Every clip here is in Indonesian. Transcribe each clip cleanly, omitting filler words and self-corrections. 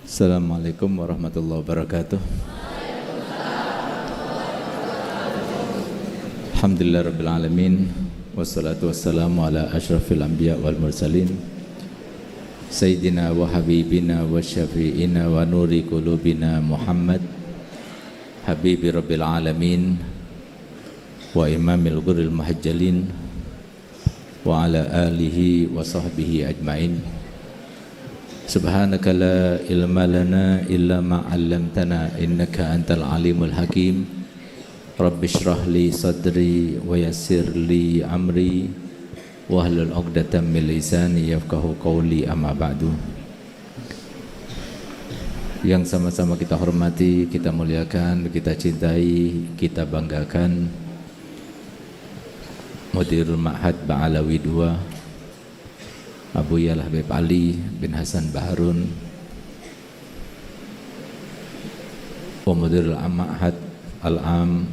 Assalamualaikum warahmatullahi wabarakatuh. Alhamdulillah rabbil alamin, wassalatu wassalamu ala asyrafil anbiya wal mursalin, sayyidina wa habibina wa syafi'ina wa nuri qulubina Muhammad habibi rabbil alamin wa imamil ghurril muhajjalin wa ala alihi wa sahbihi ajmain. Subhanaka la ilma lana illa ma 'allamtana innaka antal alimul hakim. Rabbi shrah li sadri wa yassir li amri wahlul 'uqdatam min lisani yafqahu qawli, amma ba'du. Yang sama-sama kita hormati, kita muliakan, kita cintai, kita banggakan Mudirul Ma'had Ba'alawi II Abuya Habib Ali bin Hasan Baharun, wa Mudirul Ma'had Al-Am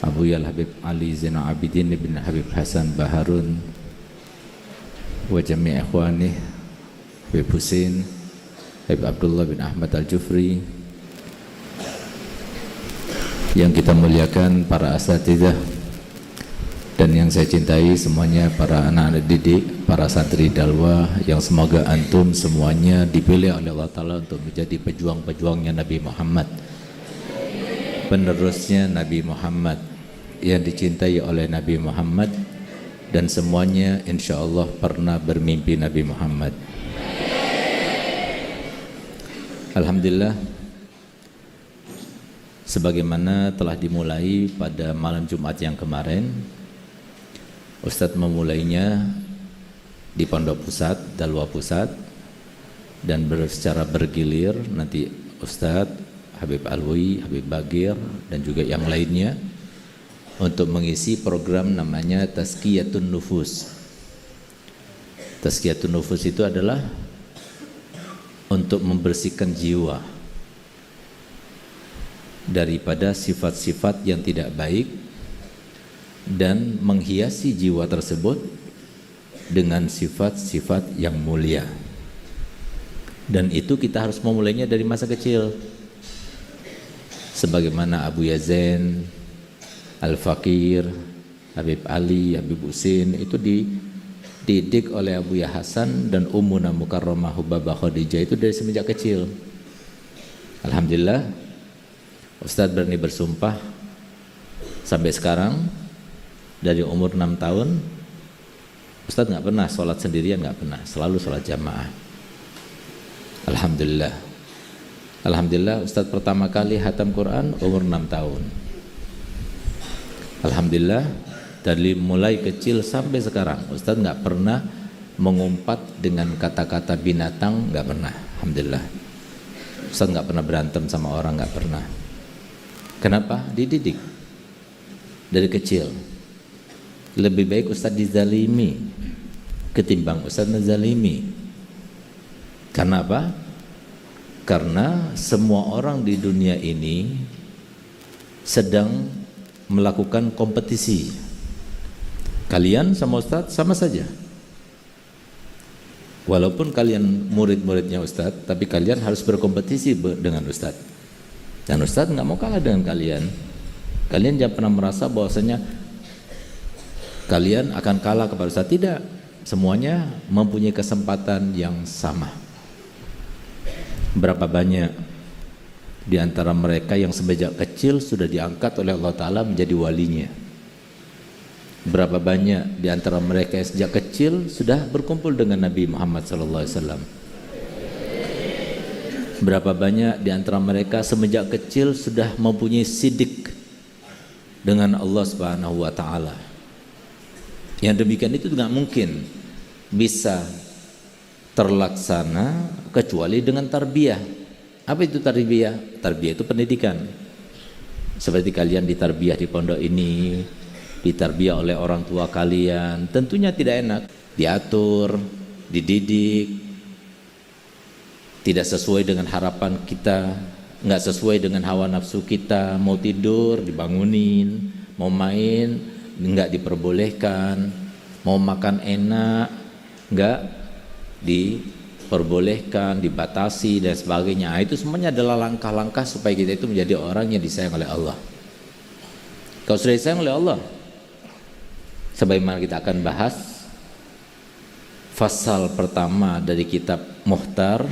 Abuya Habib Ali Zainal Abidin bin Habib Hasan Baharun, wa jami' ikhwani Habib Husin, Habib Abdullah bin Ahmad Al-Jufri. Yang kita muliakan para asatidzah dan yang saya cintai semuanya, para anak-anak didik, para santri dalwah, yang semoga antum semuanya dipilih oleh Allah Ta'ala untuk menjadi pejuang-pejuangnya Nabi Muhammad, penerusnya Nabi Muhammad, yang dicintai oleh Nabi Muhammad, dan semuanya insya Allah pernah bermimpi Nabi Muhammad. Alhamdulillah, sebagaimana telah dimulai pada malam Jumat yang kemarin, Ustadz memulainya di Pondok Pusat, Dalwa Pusat, dan secara bergilir nanti Ustadz Habib Alwi, Habib Bagir, dan juga yang lainnya untuk mengisi program namanya Tazkiyatun Nufus. Tazkiyatun Nufus itu adalah untuk membersihkan jiwa daripada sifat-sifat yang tidak baik dan menghiasi jiwa tersebut dengan sifat-sifat yang mulia. Dan itu kita harus memulainya dari masa kecil, sebagaimana Abu Yazen, Al-Fakir, Habib Ali, Habib Husin itu dididik oleh Abu Ya Hasan dan Ummuna Mukarramah Hubabah Khadijah itu dari semenjak kecil. Alhamdulillah, Ustadz berani bersumpah sampai sekarang, dari umur 6 tahun Ustadz nggak pernah sholat sendirian, nggak pernah, selalu sholat jamaah. Alhamdulillah. Alhamdulillah, Ustadz pertama kali hatam Quran umur 6 tahun. Alhamdulillah, dari mulai kecil sampai sekarang Ustadz nggak pernah mengumpat dengan kata-kata binatang, nggak pernah. Alhamdulillah, Ustadz nggak pernah berantem sama orang, nggak pernah. Kenapa? Dididik dari kecil. Lebih baik Ustadz dizalimi ketimbang Ustadz menzalimi. Karena apa? Karena semua orang di dunia ini sedang melakukan kompetisi. Kalian sama Ustadz sama saja. Walaupun kalian murid-muridnya Ustadz, tapi kalian harus berkompetisi dengan Ustadz. Dan Ustadz nggak mau kalah dengan kalian. Kalian jangan pernah merasa bahwasanya kalian akan kalah kepada Ustadz. Tidak, semuanya mempunyai kesempatan yang sama. Berapa banyak di antara mereka yang sejak kecil sudah diangkat oleh Allah Ta'ala menjadi walinya? Berapa banyak di antara mereka yang sejak kecil sudah berkumpul dengan Nabi Muhammad SAW? Berapa banyak di antara mereka semenjak kecil sudah mempunyai sidik dengan Allah Subhanahu wa Ta'ala? Yang demikian itu tidak mungkin bisa terlaksana kecuali dengan tarbiyah. Apa itu tarbiyah? Tarbiyah itu pendidikan. Seperti kalian ditarbiyah di pondok ini, ditarbiyah oleh orang tua kalian, tentunya tidak enak, diatur, dididik, tidak sesuai dengan harapan kita, nggak sesuai dengan hawa nafsu kita. Mau tidur dibangunin, mau main nggak diperbolehkan, mau makan enak nggak di diperbolehkan, dibatasi dan sebagainya. Itu semuanya adalah langkah-langkah supaya kita itu menjadi orang yang disayang oleh Allah. Kalau sudah disayang oleh Allah, sebagaimana kita akan bahas fasal pertama dari kitab Muhtar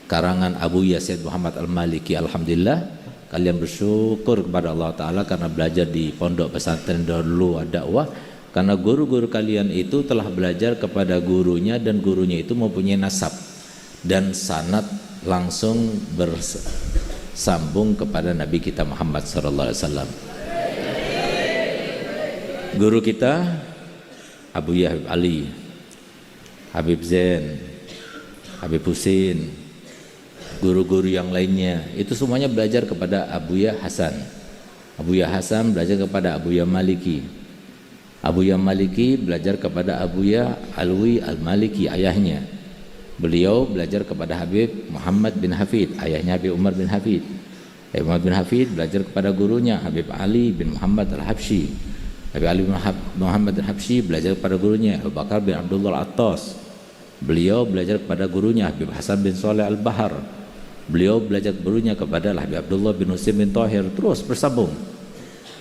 karangan Abu Yazid Muhammad Al-Maliki. Alhamdulillah kalian bersyukur kepada Allah Ta'ala karena belajar di pondok pesantren Darul Dakwah, karena guru-guru kalian itu telah belajar kepada gurunya dan gurunya itu mempunyai nasab dan sanad langsung bersambung kepada Nabi kita Muhammad SAW. Guru kita Abu Habib Ali, Habib Zain, Habib Husin, guru-guru yang lainnya itu semuanya belajar kepada Abuya Hasan. Abuya Hasan belajar kepada Abuya Maliki. Abuya Maliki belajar kepada Abuya Alwi Al-Maliki, ayahnya. Beliau belajar kepada Habib Muhammad bin Hafid, ayahnya Habib Umar bin Hafid. Habib Umar bin Hafid belajar kepada gurunya Habib Ali bin Muhammad Al-Habsyi. Habib Ali bin Muhammad Al-Habsyi belajar kepada gurunya Abu Bakar bin Abdullah Al-Attas. Beliau belajar kepada gurunya Habib Hasan bin Saleh Al-Bahar. Beliau belajar gurunya kepada Habib Abdullah bin Husain bin Tahir. Terus bersambung,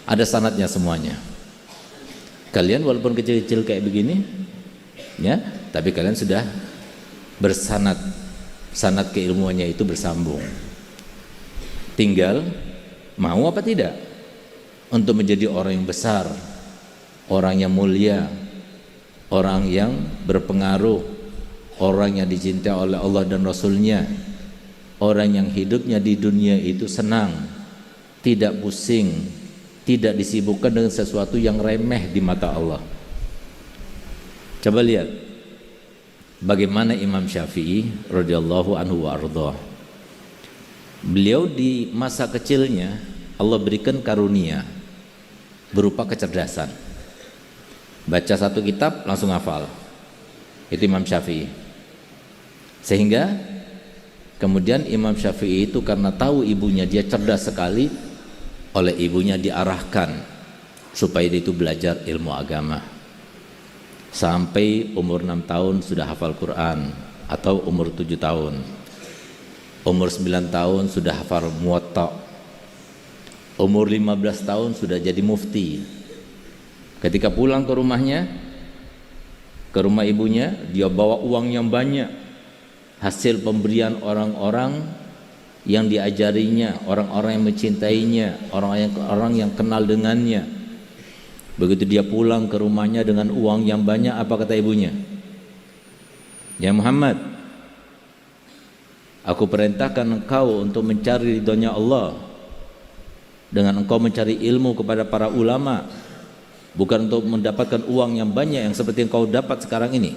ada sanadnya semuanya. Kalian walaupun kecil-kecil kayak begini ya, tapi kalian sudah bersanad, sanad keilmuannya itu bersambung. Tinggal mau apa tidak untuk menjadi orang yang besar, orang yang mulia, orang yang berpengaruh, orang yang dicintai oleh Allah dan Rasulnya, orang yang hidupnya di dunia itu senang, tidak pusing, tidak disibukkan dengan sesuatu yang remeh di mata Allah. Coba lihat bagaimana Imam Syafi'i radhiyallahu anhu wa ardhah. Beliau di masa kecilnya Allah berikan karunia berupa kecerdasan. Baca satu kitab langsung hafal. Itu Imam Syafi'i. Sehingga kemudian Imam Syafi'i itu karena tahu ibunya dia cerdas sekali, oleh ibunya diarahkan supaya dia itu belajar ilmu agama. Sampai umur 6 tahun sudah hafal Quran, atau umur 7 tahun. Umur 9 tahun sudah hafal Muwatta. Umur 15 tahun sudah jadi mufti. Ketika pulang ke rumahnya, ke rumah ibunya, dia bawa uang yang banyak, hasil pemberian orang-orang yang diajarinya, orang-orang yang mencintainya, orang yang kenal dengannya. Begitu dia pulang ke rumahnya dengan uang yang banyak, apa kata ibunya? Ya Muhammad, aku perintahkan engkau untuk mencari ridhonya Allah dengan engkau mencari ilmu kepada para ulama, bukan untuk mendapatkan uang yang banyak yang seperti yang kau dapat sekarang ini.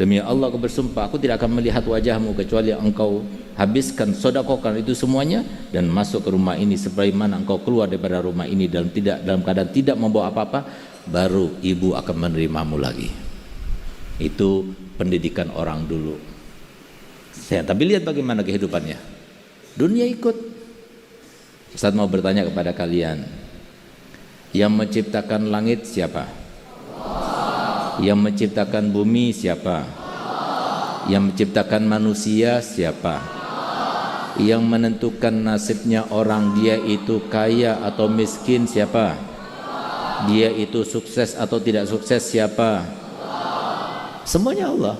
Demi Allah aku bersumpah, aku tidak akan melihat wajahmu kecuali engkau habiskan, sedekahkan itu semuanya dan masuk ke rumah ini sebagaimana engkau keluar daripada rumah ini dalam keadaan tidak membawa apa-apa, baru ibu akan menerimamu lagi. Itu pendidikan orang dulu. Tapi lihat bagaimana kehidupannya. Dunia ikut. Ustaz mau bertanya kepada kalian, yang menciptakan langit siapa? Yang menciptakan bumi siapa? Yang menciptakan manusia siapa? Yang menentukan nasibnya orang dia itu kaya atau miskin siapa? Dia itu sukses atau tidak sukses siapa? Semuanya Allah.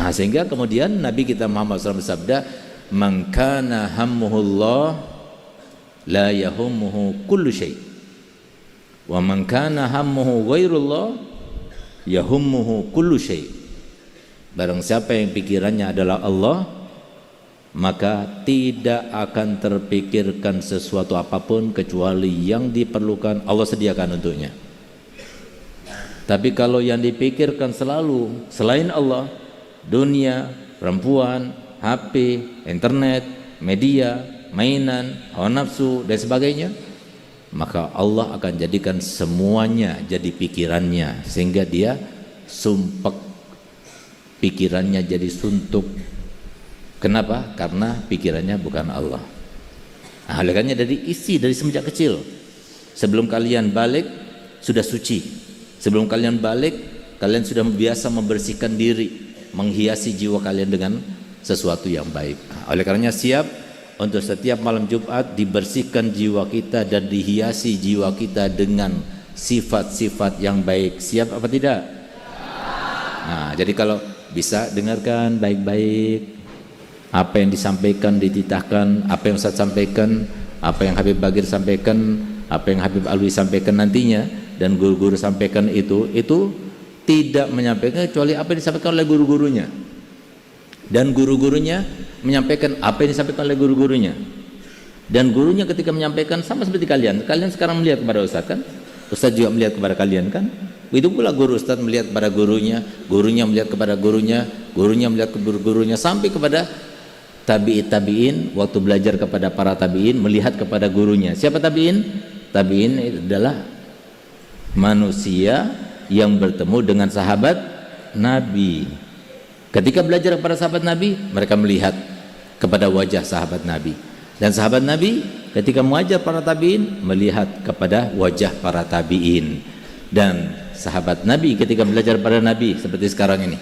Nah, sehingga kemudian Nabi kita Muhammad SAW bersabda, "Man kana hammuhullah la yahummuhu kullu syai'. Wa man kana hammuhu ghairullah yahummuhu kullu syai'." Barang siapa yang pikirannya adalah Allah, maka tidak akan terpikirkan sesuatu apapun kecuali yang diperlukan Allah sediakan untuknya. Tapi kalau yang dipikirkan selalu selain Allah, dunia, perempuan, HP, internet, media, mainan, hawa nafsu dan sebagainya, maka Allah akan jadikan semuanya jadi pikirannya, sehingga dia sumpek, pikirannya jadi suntuk. Kenapa? Karena pikirannya bukan Allah. Nah, oleh karena dari isi dari semenjak kecil, sebelum kalian balik sudah suci, sebelum kalian balik kalian sudah biasa membersihkan diri, menghiasi jiwa kalian dengan sesuatu yang baik. Oleh karenanya siap untuk setiap malam Jumat dibersihkan jiwa kita dan dihiasi jiwa kita dengan sifat-sifat yang baik. Siap apa tidak? Nah, jadi kalau bisa dengarkan baik-baik apa yang disampaikan, dititahkan, apa yang Ustaz sampaikan, apa yang Habib Bagir sampaikan, apa yang Habib Alwi sampaikan nantinya, dan guru-guru sampaikan itu tidak menyampaikan kecuali apa yang disampaikan oleh guru-gurunya, dan guru-gurunya menyampaikan apa yang disampaikan oleh guru-gurunya, dan gurunya ketika menyampaikan sama seperti kalian sekarang melihat kepada Ustaz kan, Ustaz juga melihat kepada kalian kan, begitu pula guru Ustaz melihat kepada gurunya, gurunya melihat kepada gurunya, gurunya melihat kepada gurunya, sampai kepada tabi'in waktu belajar kepada para tabi'in melihat kepada gurunya. Siapa tabi'in? Tabi'in adalah manusia yang bertemu dengan sahabat Nabi. Ketika belajar kepada sahabat Nabi, mereka melihat kepada wajah sahabat Nabi, dan sahabat Nabi ketika mengajar para tabi'in melihat kepada wajah para tabi'in, dan sahabat Nabi ketika belajar pada Nabi seperti sekarang ini,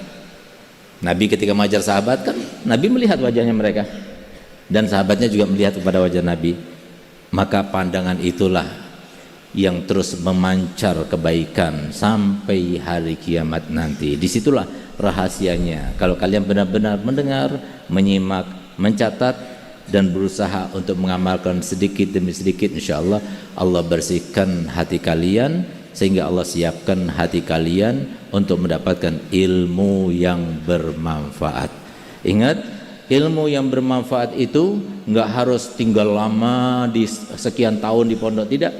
Nabi ketika mengajar sahabat kan Nabi melihat wajahnya mereka, dan sahabatnya juga melihat kepada wajah Nabi. Maka pandangan itulah yang terus memancar kebaikan sampai hari kiamat nanti. Disitulah rahasianya. Kalau kalian benar-benar mendengar, menyimak, mencatat, dan berusaha untuk mengamalkan sedikit demi sedikit, insya Allah Allah bersihkan hati kalian, sehingga Allah siapkan hati kalian untuk mendapatkan ilmu yang bermanfaat. Ingat, ilmu yang bermanfaat itu nggak harus tinggal lama di sekian tahun di pondok, tidak.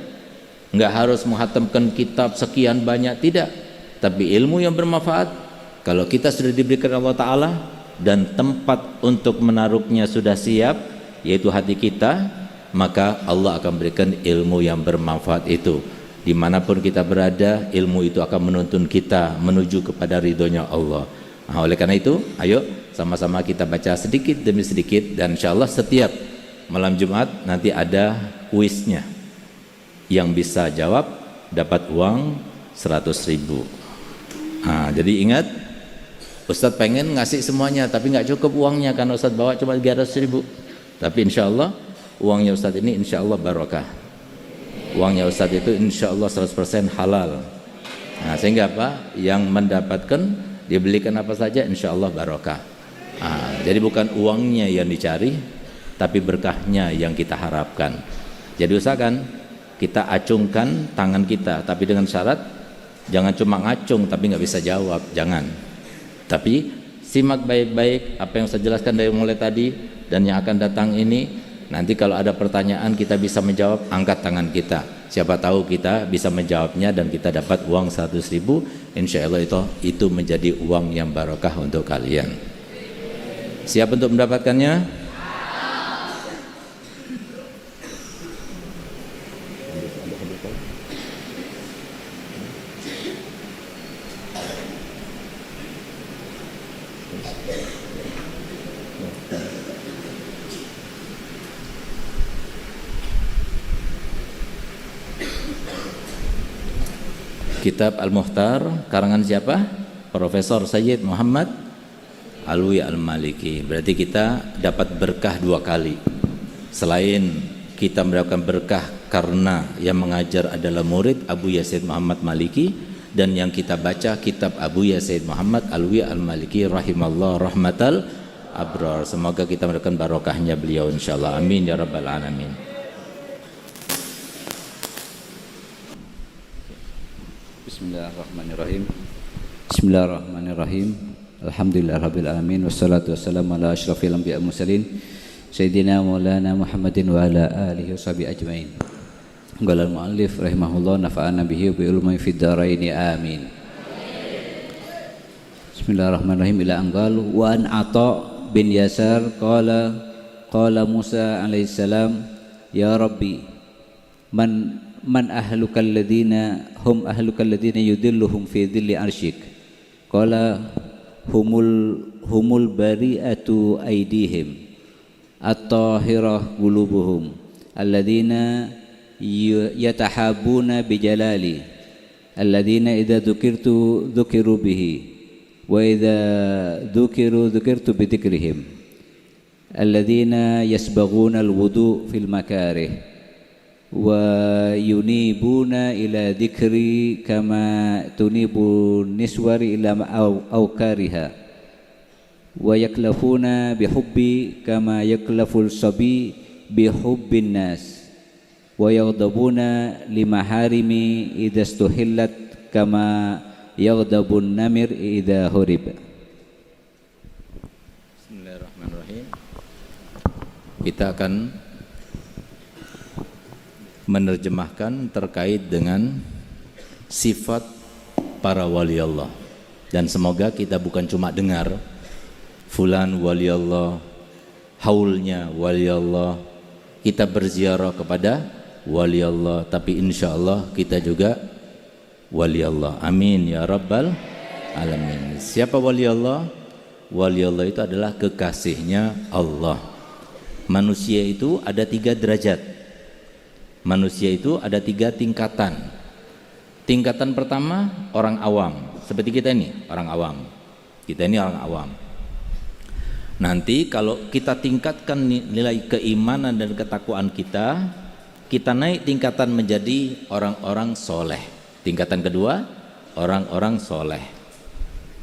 Nggak harus menghatamkan kitab sekian banyak, tidak. Tapi ilmu yang bermanfaat, kalau kita sudah diberikan Allah Ta'ala dan tempat untuk menaruhnya sudah siap, yaitu hati kita, maka Allah akan berikan ilmu yang bermanfaat itu. Dimanapun kita berada, ilmu itu akan menuntun kita menuju kepada ridhonya Allah. Nah, oleh karena itu, ayo sama-sama kita baca sedikit demi sedikit, dan insya Allah setiap malam Jumat nanti ada kuisnya. Yang bisa jawab dapat uang 100.000. Nah, jadi ingat, Ustadz pengen ngasih semuanya, tapi nggak cukup uangnya karena Ustadz bawa cuma 300.000. Tapi insya Allah uangnya Ustadz ini insya Allah barokah. Uangnya Ustadz itu insya Allah 100% halal. Nah, sehingga apa? Yang mendapatkan dibelikan apa saja insya Allah barokah. Nah, jadi bukan uangnya yang dicari, tapi berkahnya yang kita harapkan. Jadi usahakan kita acungkan tangan kita, tapi dengan syarat jangan cuma ngacung tapi nggak bisa jawab, jangan. Tapi simak baik-baik apa yang saya jelaskan dari mulai tadi dan yang akan datang ini. Nanti kalau ada pertanyaan kita bisa menjawab, angkat tangan kita. Siapa tahu kita bisa menjawabnya dan kita dapat uang 100.000. Insya Allah itu menjadi uang yang barokah untuk kalian. Siap untuk mendapatkannya? Kitab Al-Muhtar karangan siapa? Profesor Sayyid Muhammad Alwi Al-Maliki. Berarti kita dapat berkah 2 kali. Selain kita mendapatkan berkah karena yang mengajar adalah murid Abu Yazid Muhammad Maliki, dan yang kita baca kitab Abu Yazid Muhammad Alwi Al-Maliki rahimallah rahmatal abrar. Semoga kita mendapatkan barokahnya beliau insyaallah. Amin ya rabbal alamin. Bismillahirrahmanirrahim. Bismillahirrahmanirrahim. Alhamdulillahirabbil alamin wassalatu wassalamu ala asyrafil anbiya'i mursalin sayyidina maulana Muhammadin wa ala alihi washabihi ajmain. Qala al-muallif rahimahullah nafa'ana bihi wa bi ulumi fid dharain amin. Bismillahirrahmanirrahim. Ila anqal wa an Atha bin Yasar qala Musa alaihi salam ya rabbi man ahlukal ladina hum ahlukal ladina yudilluhum fi dhilli arsyik. Qala humul bari'atu aydihim at-tahirah qulubuhum alladina yatahabuna bijalali alladina idza dzukirtu dzukiru bihi وإذا ذكروا ذكرت بذكرهم الذين يسبغون الوضوء في المكاره وينيبون إلى ذكري كما تنيب النسور إلى أوكارها ويكلفون بحبي كما يكلف الصبي بحب الناس ويغضبون لمحارمي إذا استحلت كما يغضب النمر إذا هرب. Bismillahirrahmanirrahim. Kita akan menerjemahkan terkait dengan sifat para wali Allah, dan semoga kita bukan cuma dengar fulan wali Allah, haulnya wali Allah, kita berziarah kepada wali Allah, tapi insya Allah kita juga wali Allah. Amin ya rabbal alamin. Siapa wali Allah? Wali Allah itu adalah kekasihnya Allah. Manusia itu ada 3 derajat. Manusia itu ada 3 tingkatan. Tingkatan pertama orang awam, seperti kita ini orang awam. Kita ini orang awam. Nanti kalau kita tingkatkan nilai keimanan dan ketakwaan kita, kita naik tingkatan menjadi orang-orang soleh. Tingkatan kedua orang-orang soleh.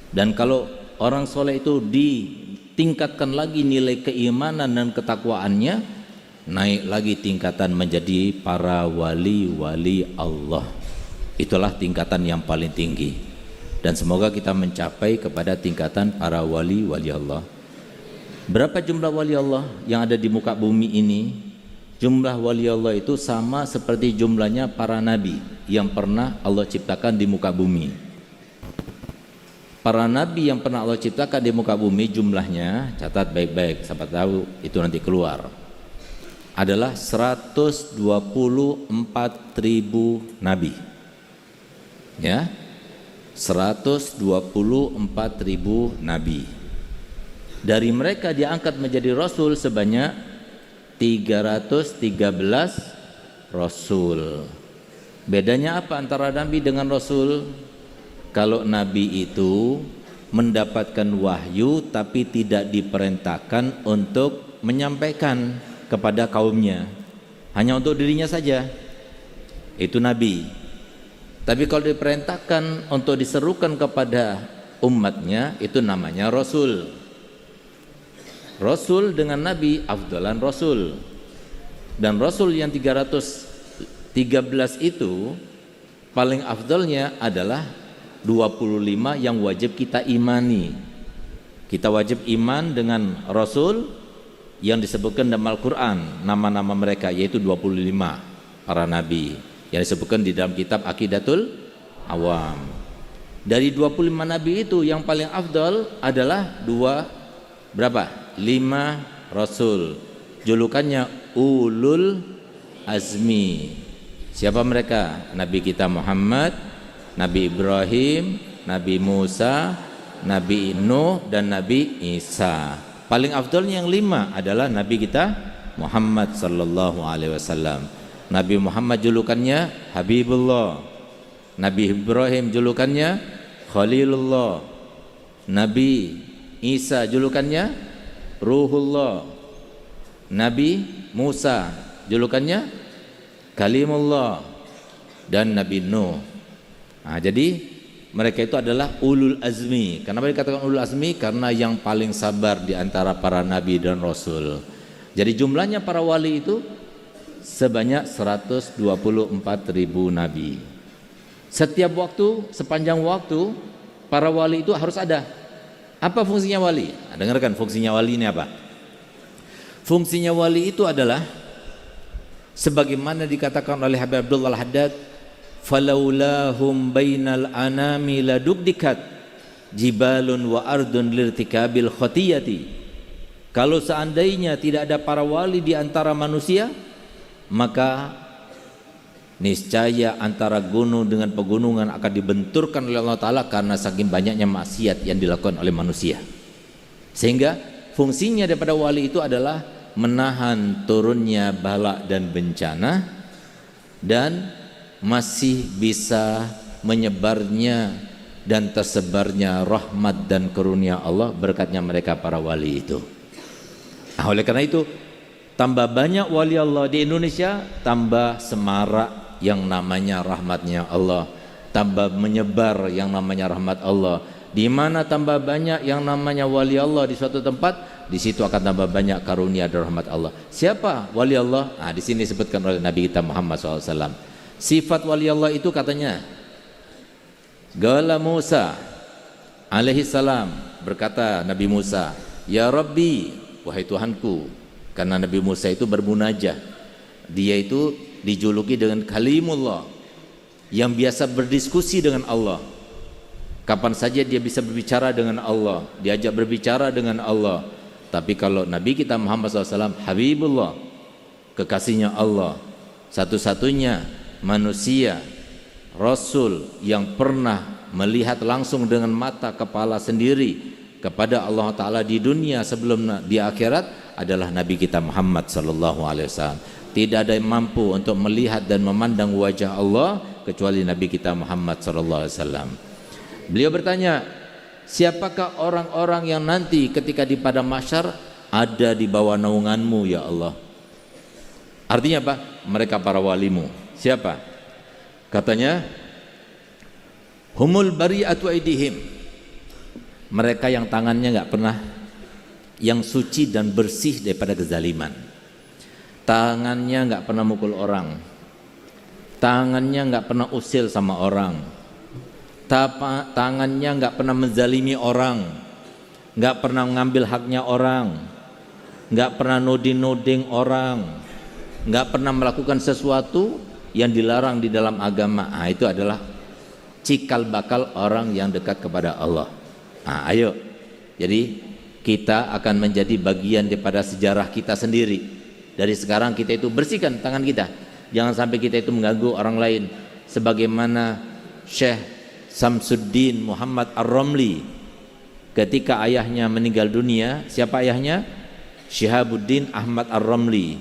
Dan kalau orang soleh itu ditingkatkan lagi nilai keimanan dan ketakwaannya, naik lagi tingkatan menjadi para wali-wali Allah. Itulah tingkatan yang paling tinggi, dan semoga kita mencapai kepada tingkatan para wali-wali Allah. Berapa jumlah wali Allah yang ada di muka bumi ini? Jumlah wali Allah itu sama seperti jumlahnya para nabi yang pernah Allah ciptakan di muka bumi. Para nabi yang pernah Allah ciptakan di muka bumi jumlahnya, catat baik-baik, siapa tahu itu nanti keluar, adalah 124.000 nabi. Ya, 124.000 nabi. Dari mereka diangkat menjadi rasul sebanyak 313 rasul. Bedanya apa antara nabi dengan rasul? Kalau nabi itu mendapatkan wahyu tapi tidak diperintahkan untuk menyampaikan kepada kaumnya, hanya untuk dirinya saja, itu nabi. Tapi kalau diperintahkan untuk diserukan kepada umatnya, itu namanya rasul. Rasul dengan nabi afdalan rasul. Dan rasul yang 313 itu paling afdalnya adalah 25 yang wajib kita imani. Kita wajib iman dengan rasul yang disebutkan dalam Al-Quran, nama-nama mereka yaitu 25 para nabi yang disebutkan di dalam kitab Aqidatul Awam. Dari 25 nabi itu yang paling afdal adalah 5 rasul, julukannya ulul azmi. Siapa mereka? Nabi kita Muhammad, Nabi Ibrahim, Nabi Musa, Nabi Nuh, dan Nabi Isa. Paling afdalnya yang 5 adalah Nabi kita Muhammad sallallahu alaihi wasallam. Nabi Muhammad julukannya Habibullah, Nabi Ibrahim julukannya Khalilullah, Nabi Isa julukannya Ruhullah, Nabi Musa julukannya Kalimullah, dan Nabi Nuh. Nah, jadi mereka itu adalah ulul azmi. Kenapa dikatakan ulul azmi? Karena yang paling sabar di antara para nabi dan rasul. Jadi jumlahnya para wali itu sebanyak 124.000 nabi. Setiap waktu, sepanjang waktu, para wali itu harus ada. Apa fungsinya wali? Nah, dengarkan fungsinya wali ini apa? Fungsinya wali itu adalah sebagaimana dikatakan oleh Habib Abdullah Al-Haddad, falaulahum bainal anami ladubdikat jibalun wa ardun lirtikabil khotiyati. Kalau seandainya tidak ada para wali di antara manusia, maka niscaya antara gunung dengan pegunungan akan dibenturkan oleh Allah Ta'ala karena saking banyaknya maksiat yang dilakukan oleh manusia. Sehingga fungsinya daripada wali itu adalah menahan turunnya bala dan bencana, dan masih bisa menyebarnya dan tersebarnya rahmat dan karunia Allah berkatnya mereka para wali itu. Nah, oleh karena itu tambah banyak wali Allah di Indonesia, tambah semarak yang namanya rahmatnya Allah, tambah menyebar yang namanya rahmat Allah. Di mana tambah banyak yang namanya wali Allah di suatu tempat, di situ akan tambah banyak karunia dan rahmat Allah. Siapa wali Allah? Nah, di sini disebutkan oleh Nabi kita Muhammad SAW. Sifat wali Allah itu katanya, Gala Musa alaihi salam, berkata Nabi Musa, Ya Rabbi, wahai Tuhanku. Karena Nabi Musa itu bermunajah, dia itu dijuluki dengan Kalimullah, yang biasa berdiskusi dengan Allah. Kapan saja dia bisa berbicara dengan Allah, diajak berbicara dengan Allah. Tapi kalau Nabi kita Muhammad SAW, Habibullah, kekasihnya Allah, satu-satunya manusia, Rasul yang pernah melihat langsung dengan mata kepala sendiri kepada Allah Ta'ala di dunia sebelum di akhirat adalah Nabi kita Muhammad SAW. Tidak ada yang mampu untuk melihat dan memandang wajah Allah kecuali Nabi kita Muhammad SAW. Beliau bertanya, siapakah orang-orang yang nanti ketika di padang mahsyar ada di bawah naunganmu ya Allah? Artinya apa? Mereka para walimu. Siapa? Katanya, humul bari'atu aidihim, mereka yang tangannya nggak pernah, yang suci dan bersih daripada kezaliman. Tangannya nggak pernah mukul orang, tangannya nggak pernah usil sama orang, tangannya nggak pernah menzalimi orang, nggak pernah mengambil haknya orang, nggak pernah nuding-nuding orang, nggak pernah melakukan sesuatu yang dilarang di dalam agama. Nah, itu adalah cikal bakal orang yang dekat kepada Allah. Nah, ayo, jadi kita akan menjadi bagian daripada sejarah kita sendiri. Dari sekarang kita itu bersihkan tangan kita, jangan sampai kita itu mengganggu orang lain. Sebagaimana Syekh Samsuddin Muhammad Ar-Ramli ketika ayahnya meninggal dunia. Siapa ayahnya? Syihabuddin Ahmad Ar-Ramli.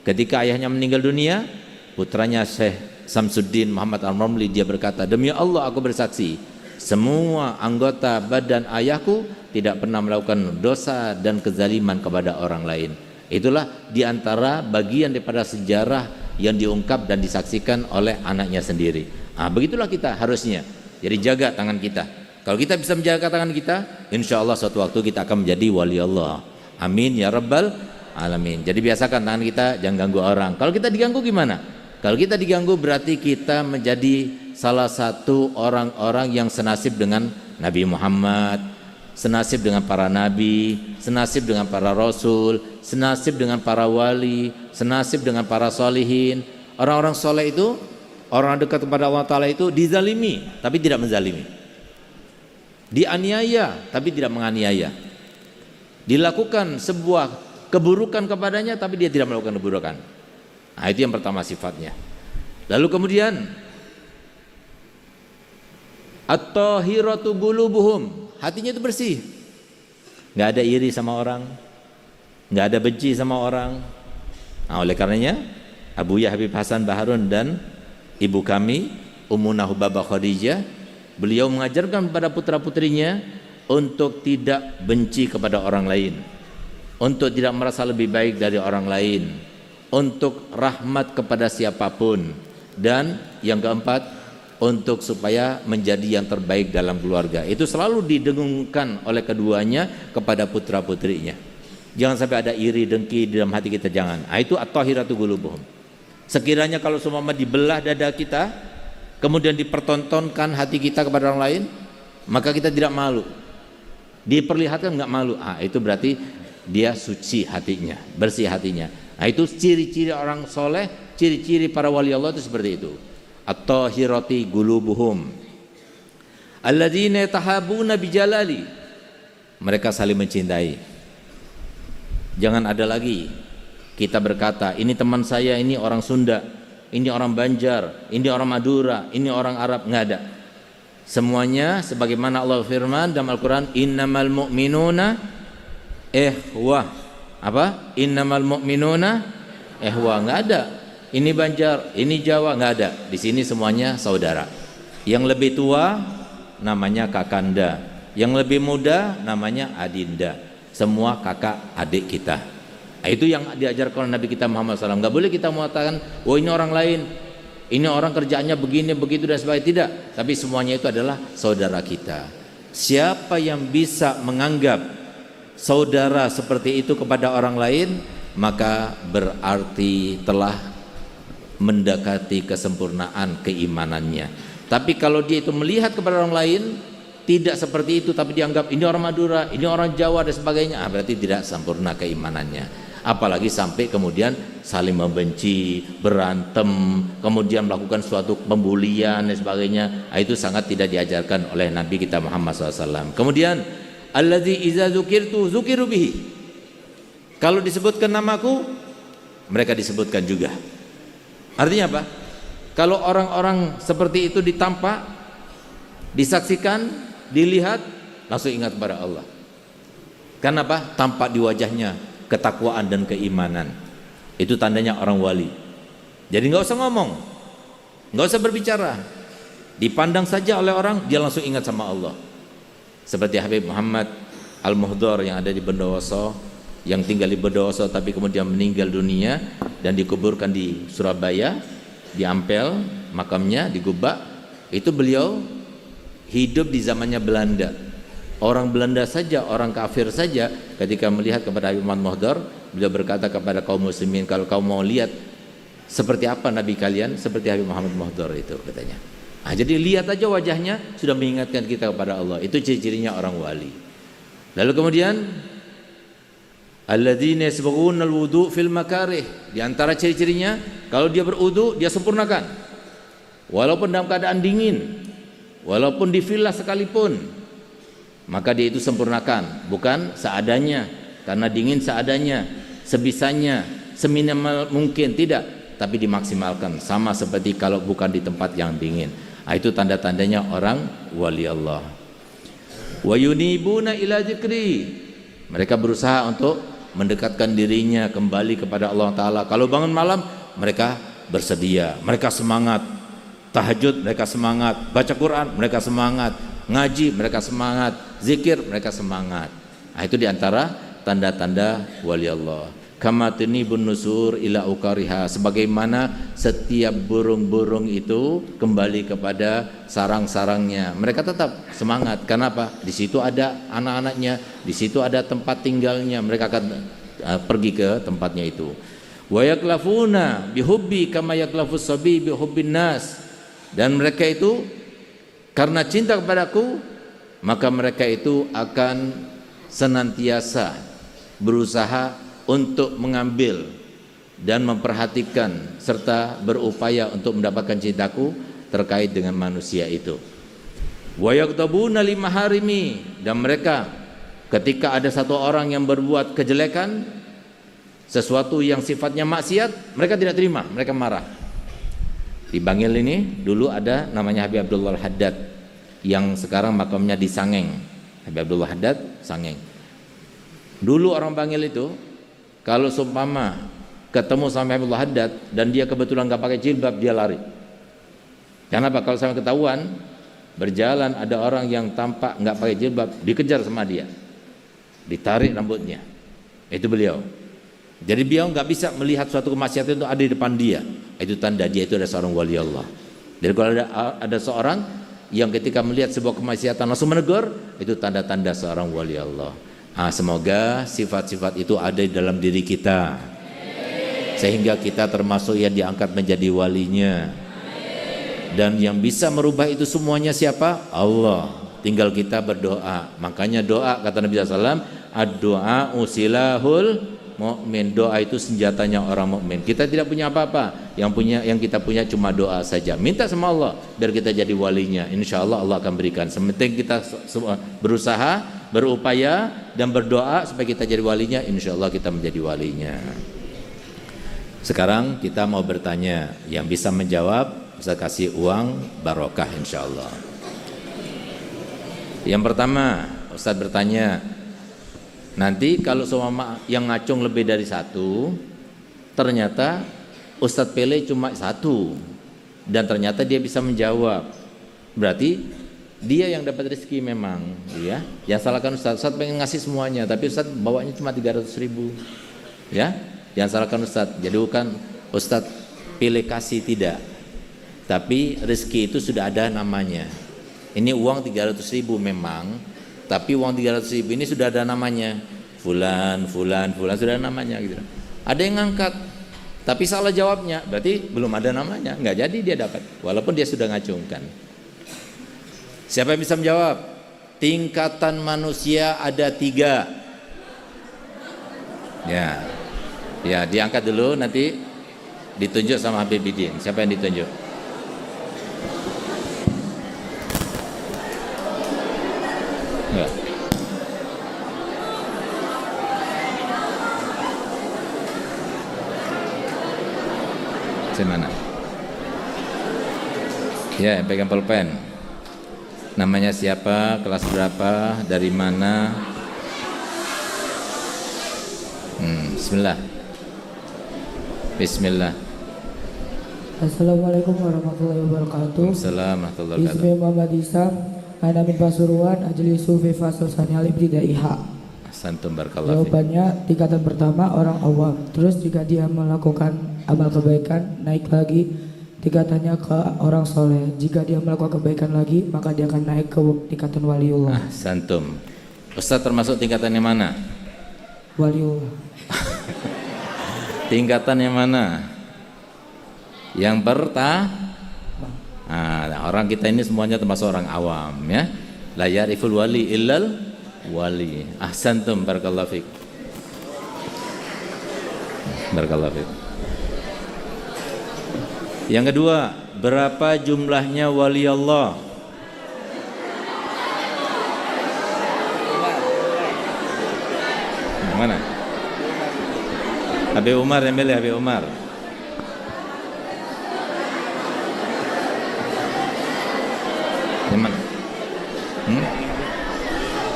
Ketika ayahnya meninggal dunia, putranya Syekh Samsuddin Muhammad Ar-Ramli, dia berkata, demi Allah aku bersaksi, semua anggota badan ayahku tidak pernah melakukan dosa dan kezaliman kepada orang lain. Itulah diantara bagian daripada sejarah yang diungkap dan disaksikan oleh anaknya sendiri. Nah, begitulah kita harusnya. Jadi jaga tangan kita. Kalau kita bisa menjaga tangan kita, insya Allah suatu waktu kita akan menjadi wali Allah. Amin ya rabbal alamin. Jadi biasakan tangan kita jangan ganggu orang. Kalau kita diganggu gimana? Kalau kita diganggu berarti kita menjadi salah satu orang-orang yang senasib dengan Nabi Muhammad, senasib dengan para nabi, senasib dengan para rasul, senasib dengan para wali, senasib dengan para solihin. Orang-orang soleh itu, orang dekat kepada Allah Ta'ala itu dizalimi tapi tidak menzalimi, dianiaya tapi tidak menganiaya, dilakukan sebuah keburukan kepadanya tapi dia tidak melakukan keburukan. Nah, itu yang pertama sifatnya. Lalu kemudian at-tahiratu qulubuhum, hatinya itu bersih, nggak ada iri sama orang, nggak ada benci sama orang. Nah, oleh karenanya Abu Ya Habib Hasan Baharun dan ibu kami Ummunah Hubabah Khadijah, beliau mengajarkan kepada putra-putrinya untuk tidak benci kepada orang lain, untuk tidak merasa lebih baik dari orang lain, untuk rahmat kepada siapapun, dan yang keempat untuk supaya menjadi yang terbaik dalam keluarga. Itu selalu didengungkan oleh keduanya kepada putra-putrinya. Jangan sampai ada iri dengki di dalam hati kita, jangan. Nah, itu at-tahiratu qulubuhum. Sekiranya kalau seumpama dibelah dada kita, kemudian dipertontonkan hati kita kepada orang lain, maka kita tidak malu. Diperlihatkan nggak malu. Ah, itu berarti dia suci hatinya, bersih hatinya. Nah, itu ciri-ciri orang soleh, ciri-ciri para wali Allah itu seperti itu. At-tahirati qulubuhum alladzina yatahabuna bijalali, mereka saling mencintai. Jangan ada lagi kita berkata, ini teman saya, ini orang Sunda, ini orang Banjar, ini orang Madura, ini orang Arab. Nggak ada. Semuanya sebagaimana Allah firman dalam Al-Quran, innamal mu'minuna ihwah. Apa? Innamal mu'minuna ihwah. Nggak ada. Ini Banjar, ini Jawa, nggak ada. Di sini semuanya saudara. Yang lebih tua, namanya kakanda, yang lebih muda namanya adinda, semua kakak adik kita. Nah, itu yang diajarkan oleh Nabi kita Muhammad SAW. Nggak boleh kita mengatakan, oh ini orang lain, ini orang kerjaannya begini, begitu dan sebagainya. Tidak, tapi semuanya itu adalah saudara kita. Siapa yang bisa menganggap saudara seperti itu kepada orang lain, maka berarti telah mendekati kesempurnaan keimanannya. Tapi kalau dia itu melihat kepada orang lain tidak seperti itu, tapi dianggap ini orang Madura, ini orang Jawa dan sebagainya, berarti tidak sempurna keimanannya. Apalagi sampai kemudian saling membenci, berantem, kemudian melakukan suatu pembulian dan sebagainya. Itu sangat tidak diajarkan oleh Nabi kita Muhammad SAW. Kemudian alladzi iza dzukirtu dzukiru bihi. Kalau disebutkan namaku, mereka disebutkan juga. Artinya apa? Kalau orang-orang seperti itu ditampak, disaksikan, dilihat, langsung ingat kepada Allah. Kenapa? Tampak di wajahnya ketakwaan dan keimanan. Itu tandanya orang wali. Jadi nggak usah ngomong, nggak usah berbicara, dipandang saja oleh orang, dia langsung ingat sama Allah. Seperti Habib Muhammad Al-Muhdhar yang ada di Bondowoso, yang tinggal di Bondowoso tapi kemudian meninggal dunia dan dikuburkan di Surabaya, di Ampel makamnya, di Gubak. Itu beliau hidup di zamannya Belanda. Orang Belanda saja, orang kafir saja ketika melihat kepada Habib Muhammad Muhdhar, beliau berkata kepada kaum muslimin, kalau kamu mau lihat seperti apa Nabi kalian, seperti Habib Muhammad Muhdhar itu katanya. Jadi lihat aja wajahnya sudah mengingatkan kita kepada Allah. Itu ciri-cirinya orang wali. Lalu kemudian alladzina yasbaguna alwudu fil makarih, di antara ciri-cirinya kalau dia berwudu dia sempurnakan. Walaupun dalam keadaan dingin, walaupun di villa sekalipun, maka dia itu sempurnakan, bukan seadanya, karena dingin seadanya, sebisanya, seminimal mungkin, tidak, tapi dimaksimalkan, sama seperti kalau bukan di tempat yang dingin. Itu tanda-tandanya orang wali Allah. Wa yunibuna ila dzikri, mereka berusaha untuk mendekatkan dirinya kembali kepada Allah Ta'ala. Kalau bangun malam mereka bersedia, mereka semangat. Tahajud mereka semangat, baca Quran mereka semangat, ngaji mereka semangat, zikir mereka semangat. Itu diantara tanda-tanda wali Allah. Kama tunibun nusur ila ukariha, sebagaimana setiap burung-burung itu kembali kepada sarang-sarangnya, mereka tetap semangat. Kenapa? Di situ ada anak-anaknya, di situ ada tempat tinggalnya, mereka akan pergi ke tempatnya itu. Wa yaklafuna bihubbi kama yaklafus sabi bihubbin nas, dan mereka itu karena cinta kepadaku, maka mereka itu akan senantiasa berusaha untuk mengambil dan memperhatikan serta berupaya untuk mendapatkan cintaku terkait dengan manusia itu. Wa yaktabuna limaharimi, dan mereka ketika ada satu orang yang berbuat kejelekan, sesuatu yang sifatnya maksiat, mereka tidak terima, mereka marah. Di Bangil ini dulu ada namanya Habib Abdullah Haddad yang sekarang makamnya di Sangeng. Habib Abdullah Haddad, Sangeng. Dulu orang Bangil itu kalau seumpama ketemu sama Habib Abdullah Haddad dan dia kebetulan nggak pakai jilbab, dia lari. Kenapa? Kalau sampai ketahuan berjalan ada orang yang tampak nggak pakai jilbab, dikejar sama dia, ditarik rambutnya. Itu beliau. Jadi beliau nggak bisa melihat suatu kemaksiatan itu ada di depan dia. Itu tanda dia itu adalah seorang wali Allah. Jadi kalau ada seorang yang ketika melihat sebuah kemaksiatan langsung menegur, itu tanda-tanda seorang wali Allah. Semoga sifat-sifat itu ada di dalam diri kita, sehingga kita termasuk yang diangkat menjadi walinya. Dan yang bisa merubah itu semuanya siapa? Allah. Tinggal kita berdoa. Makanya doa, kata Nabi SAW, ad-doa usilahul mukmin, doa itu senjatanya orang mukmin. Kita tidak punya apa-apa, yang kita punya cuma doa saja. Minta sama Allah biar kita jadi walinya. Insya Allah Allah akan berikan. Sementing kita berusaha, berupaya dan berdoa supaya kita jadi walinya, insya Allah kita menjadi walinya. Sekarang kita mau bertanya, yang bisa menjawab bisa kasih uang barokah insya Allah. Yang pertama, Ustadz bertanya, nanti kalau seumpama yang ngacung lebih dari satu, ternyata Ustadz Pele cuma satu, dan ternyata dia bisa menjawab, berarti dia yang dapat rezeki memang, ya. Jangan salahkan Ustaz. Ustaz pengen ngasih semuanya, tapi Ustaz bawanya cuma 300.000, ya. Jangan salahkan Ustaz. Jadi bukan Ustaz pilih kasih, tidak. Tapi rezeki itu sudah ada namanya. Ini uang 300.000 memang, tapi uang 300.000 ini sudah ada namanya. Fulan sudah ada namanya gitu. Ada yang ngangkat, tapi salah jawabnya, berarti belum ada namanya, nggak jadi dia dapat, walaupun dia sudah ngacungkan. Siapa yang bisa menjawab? Tingkatan manusia ada 3. Ya, diangkat dulu, nanti ditunjuk sama Habib Bidin. Siapa yang ditunjuk? Enggak. Mana? Ya, yang pegang pulpen. Namanya siapa, kelas berapa, dari mana? Bismillah. Bismillah. Assalamualaikum warahmatullahi wabarakatuh. Assalamualaikum warahmatullahi wabarakatuh. Ismi Muhammad Isam, ana min Pasuruan, ajlisu fi fasal saniyal ibtidaiha. Santum barakallahu. Jawabannya, tingkatan pertama orang awam. Terus jika dia melakukan amal kebaikan, naik lagi tingkatannya ke orang soleh. Jika dia melakukan kebaikan lagi, maka dia akan naik ke tingkatan waliullah. Santum. Ustaz termasuk tingkatan yang mana? Waliullah. Tingkatan yang mana? Yang orang kita ini semuanya termasuk orang awam, ya. La yariful wali illal wali. Ahsantum barakallahu fik. Barakallahu fik. Yang kedua, berapa jumlahnya wali Allah? Yang mana? Habib Umar, yang milih Habib Umar. Yang mana?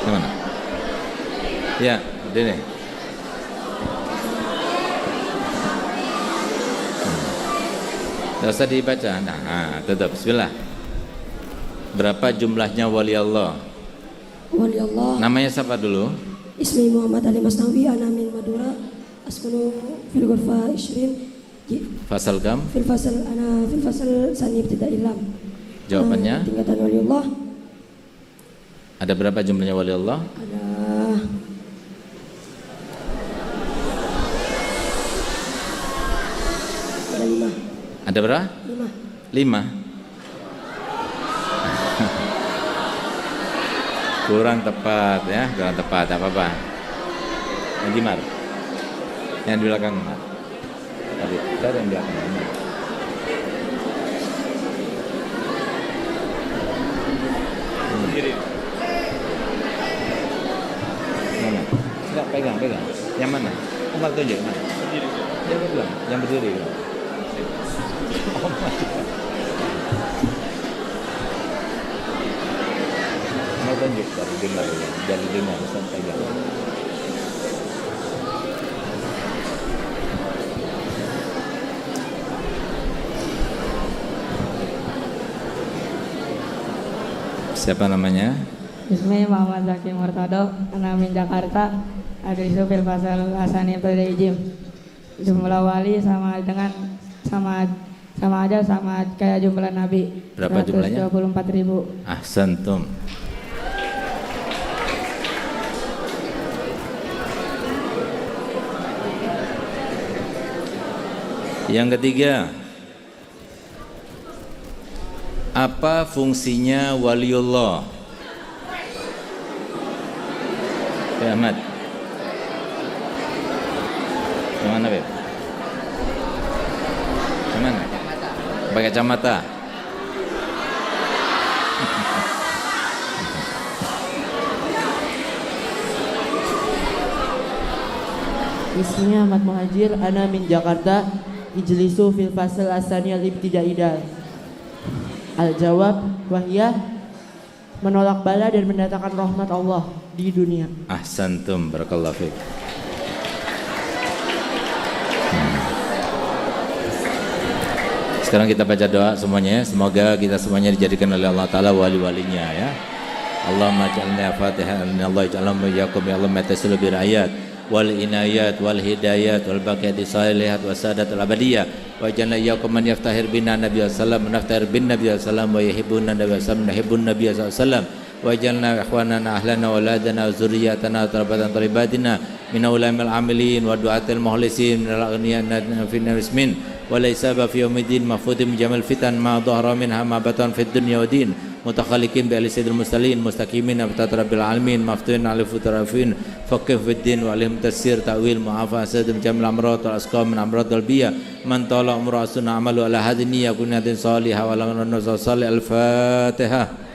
Yang mana? Ya, ini. Tidak usah dibaca. Tetap. Bismillah. Berapa jumlahnya wali Allah? Wali Allah. Namanya siapa dulu? Ismi Muhammad Ali Masnawi, ana min Madura, askunu fil ghurfa 20. Fasal kam? Fil fasal sani ibtidai lam. Jawabannya? Tingkatan wali Allah. Ada berapa jumlahnya wali Allah? Ada ada 5. Ada berapa? 5. Kurang tepat, ya, kurang tepat. Apa-apa. Yang di Mar. Yang di belakang Mar. Tadi, cari yang belakang. Mana? Enggak, pegang. Yang mana? Umar tunjuk mana? Yang bilang, yang berdiri. Mau tunjuk dari dengar sampai pegang. Siapa namanya? Ismi Muhammad Zaki Murtado, ana min Jakarta, ada di fil fasal asani ibtidai. Jumlah wali sama aja kayak jumlah nabi. Berapa jumlahnya? 124.000. Ahsantum. Yang ketiga, apa fungsinya waliullah? Ya Ahmad. Kemana Beb? Kemana? Pakai kacamata. Isminya Ahmad Muhajir, ana min Jakarta, ijlisu fil fasal asaniyal ibtidaida. Al-jawab wahiyah menolak bala dan mendatangkan rahmat Allah di dunia. Ahsantum barakallahu fiik. Sekarang kita baca doa semuanya. Semoga kita semuanya dijadikan oleh Allah Ta'ala wali-walinya ya. Allahumma ja'alna fatihah Allah ja'alna mayyakum ya Allah matasilu birayat wal inayat wal hidayat wal baqiyati salihat wa sadat al abadiyah wa ja'alna iyyakum man yaftahir bina nabiy sallallahu naftahir bin nabiy sallallahu wa yuhibbuna nabiy sallallahu yuhibbun nabiy sallallahu wa ja'alna ikhwanana ahlana wa auladana wa zurriyyatana tarbatan talibatina min ulamil amilin wa du'atil mukhlisin min al-aghniyana fi nismin wa laysa fi yaumiddin mahfudin jamal fitan ma dhahara minha ma batan fid dunya wa din mutakhaliqin bi ali sayyidil mursalin mustaqimin bi rabbil alamin maftuhin alif tarafin faqih fid din wa alim tasir ta'wil mu'afa sadim jamil amrat wal asqam min amrat qalbiyah man tala umra sunna amalu ala hadhihi yakunatin salihah wa la salih al-fatihah.